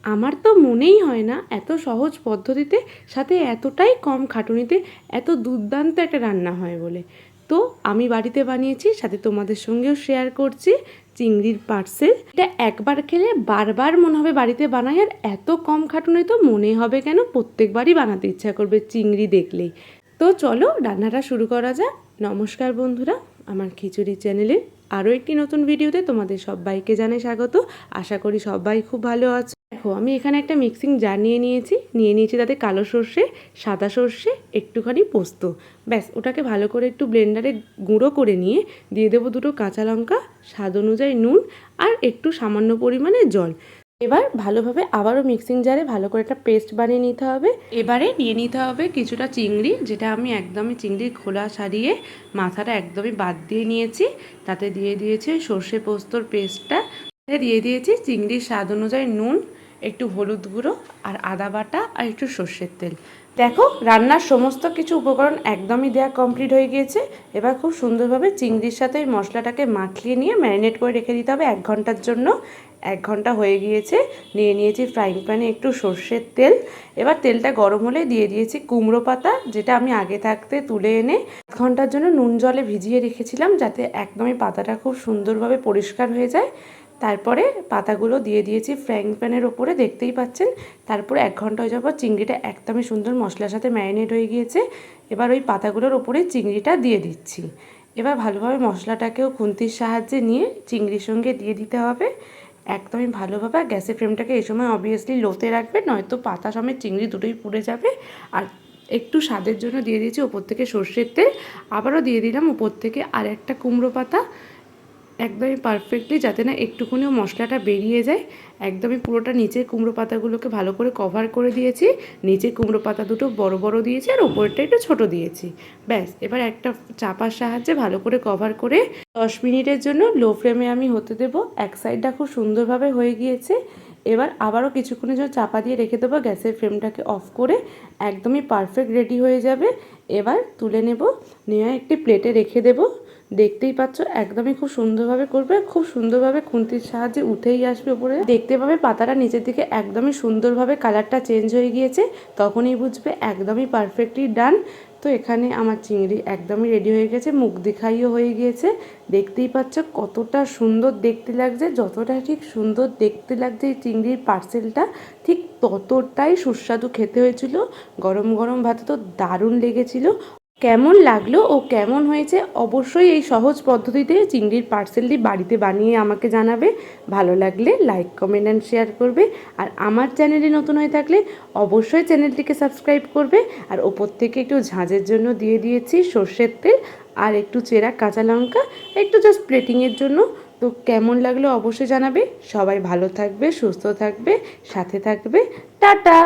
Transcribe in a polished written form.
আমার তো মনেই হয় না এত সহজ পদ্ধতিতে সাথে এতটাই কম খাটুনিতে এত দুর্দান্ত একটা রান্না হয় বলে। তো আমি বাড়িতে বানিয়েছি, সাথে তোমাদের সঙ্গেও শেয়ার করছি চিংড়ির পার্সেল। এটা একবার খেলে বারবার মনে হবে বাড়িতে বানাই, আর এত কম খাটুনি তো মনে হবে কেন, প্রত্যেকবারই বানাতে ইচ্ছা করবে চিংড়ি দেখলেই। তো চলো রান্নাটা শুরু করা যাক। নমস্কার বন্ধুরা, আমার খিচুড়ি চ্যানেলে আরও একটি নতুন ভিডিওতে তোমাদের সবাইকে জানাই স্বাগত। আশা করি সবাই খুব ভালো আছো। দেখো আমি এখানে একটা মিক্সিং জার নিয়ে নিয়েছি তাতে কালো সর্ষে, সাদা সর্ষে, একটুখানি পোস্ত। ব্যাস ওটাকে ভালো করে একটু ব্লেন্ডারে গুঁড়ো করে নিয়ে দিয়ে দেবো 2টো কাঁচা লঙ্কা, স্বাদ অনুযায়ী নুন আর একটু সামান্য পরিমাণে জল। এবার ভালোভাবে আবারও মিক্সিং জারে ভালো করে একটা পেস্ট বানিয়ে নিতে হবে। এবারে নিয়ে নিতে হবে কিছুটা চিংড়ি, যেটা আমি একদমই চিংড়ির খোলা ছাড়িয়ে মাথাটা একদমই বাদ দিয়ে নিয়েছি। তাতে দিয়ে দিয়েছি সর্ষে পোস্তর পেস্টটা, দিয়ে দিয়েছি চিংড়ির স্বাদ অনুযায়ী নুন, একটু হলুদ গুঁড়ো আর আদা বাটা আর একটু সর্ষের তেল। দেখো রান্নার সমস্ত কিছু উপকরণ একদমই দেওয়া কমপ্লিট হয়ে গিয়েছে। এবার খুব সুন্দরভাবে চিংড়ির সাথে ওই মশলাটাকে মাখিয়ে নিয়ে ম্যারিনেট করে রেখে দিতে হবে 1 ঘন্টার জন্য। 1 ঘন্টা হয়ে গিয়েছে। নিয়েছি ফ্রাইং প্যানে একটু সর্ষের তেল। এবার তেলটা গরম হলে দিয়ে দিয়েছি কুমড়ো পাতা, যেটা আমি আগে থাকতে তুলে এনে 1 ঘন্টার জন্য নুন জলে ভিজিয়ে রেখেছিলাম, যাতে একদমই পাতাটা খুব সুন্দরভাবে পরিষ্কার হয়ে যায়। তারপরে পাতাগুলো দিয়ে দিয়েছি ফ্রাইং প্যানের ওপরে, দেখতেই পাচ্ছেন। তারপরে 1 ঘন্টা হয়ে যাওয়ার পর চিংড়িটা একদমই সুন্দর মশলার সাথে ম্যারিনেট হয়ে গিয়েছে। এবার ওই পাতাগুলোর ওপরে চিংড়িটা দিয়ে দিচ্ছি। এবার ভালোভাবে মশলাটাকেও খুন্তির সাহায্যে নিয়ে চিংড়ির সঙ্গে দিয়ে দিতে হবে একদমই ভালোভাবে। গ্যাসের ফ্লেমটাকে এই সময় অবভিয়াসলি লোতে রাখবে, নয়তো পাতা সমেত চিংড়ি দুটোই পুড়ে যাবে। আর একটু স্বাদের জন্য দিয়ে দিয়েছি ওপর থেকে সর্ষের তেল, আবারও দিয়ে দিলাম ওপর থেকে আর একটা কুমড়ো পাতা, একদমই পারফেক্টলি যাতে না একটুখানিও মশলাটা বেরিয়ে যায়। একদমই পুরোটা নিচে কুমড়ো পাতাগুলোকে ভালো করে কভার করে দিয়েছি। নিচে কুমড়ো পাতা দুটো বড় বড় দিয়েছি আর ওপরটা একটু ছোট দিয়েছি। ব্যাস এবার একটা চাপার সাহায্যে ভালো করে কভার করে 10 মিনিটের জন্য লো ফ্লেমে আমি হতে দেবো। এক সাইডটা খুব সুন্দরভাবে হয়ে গিয়েছে। এবার আবারও কিছুক্ষণের জন্য চাপা দিয়ে রেখে দেবো, গ্যাসের ফ্লেমটাকে অফ করে। একদমই পারফেক্ট রেডি হয়ে যাবে। এবার তুলে নেব, নিয়ে একটি প্লেটে রেখে দেবো। দেখতেই পাচ্ছ একদমই খুব সুন্দরভাবে করবে, খুব সুন্দরভাবে খুন্তির সাহায্যে উঠেই আসবে উপরে। দেখতে পাবে পাতাটা নিচের দিকে একদমই সুন্দরভাবে কালারটা চেঞ্জ হয়ে গিয়েছে, তখনই বুঝবে একদমই পারফেক্টলি ডান। তো এখানে আমার চিংড়ি একদমই রেডি হয়ে গেছে, মুখ দেখাইও হয়ে গিয়েছে। দেখতেই পাচ্ছ কতটা সুন্দর দেখতে লাগছে। যতটা ঠিক সুন্দর দেখতে লাগছে এই চিংড়ির পার্সেলটা, ঠিক ততটাই সুস্বাদু খেতে হয়েছিল। গরম গরম ভাতে তো দারুণ লেগেছিল। কেমন লাগলো ও কেমন হয়েছে অবশ্যই এই সহজ পদ্ধতিতে চিংড়ির পার্সেলটি বাড়িতে বানিয়ে আমাকে জানাবে। ভালো লাগলে লাইক, কমেন্ট অ্যান্ড শেয়ার করবে। আর আমার চ্যানেলে নতুন হয়ে থাকলে অবশ্যই চ্যানেলটিকে সাবস্ক্রাইব করবে। আর ওপর থেকে একটু ঝাঁঝের জন্য দিয়ে দিয়েছি সর্ষের তেল আর একটু চেরা কাঁচা লঙ্কা, একটু জাস্ট প্লেটিংয়ের জন্য। তো কেমন লাগলো অবশ্যই জানাবে। সবাই ভালো থাকবে, সুস্থ থাকবে, সাথে থাকবে। টাটা।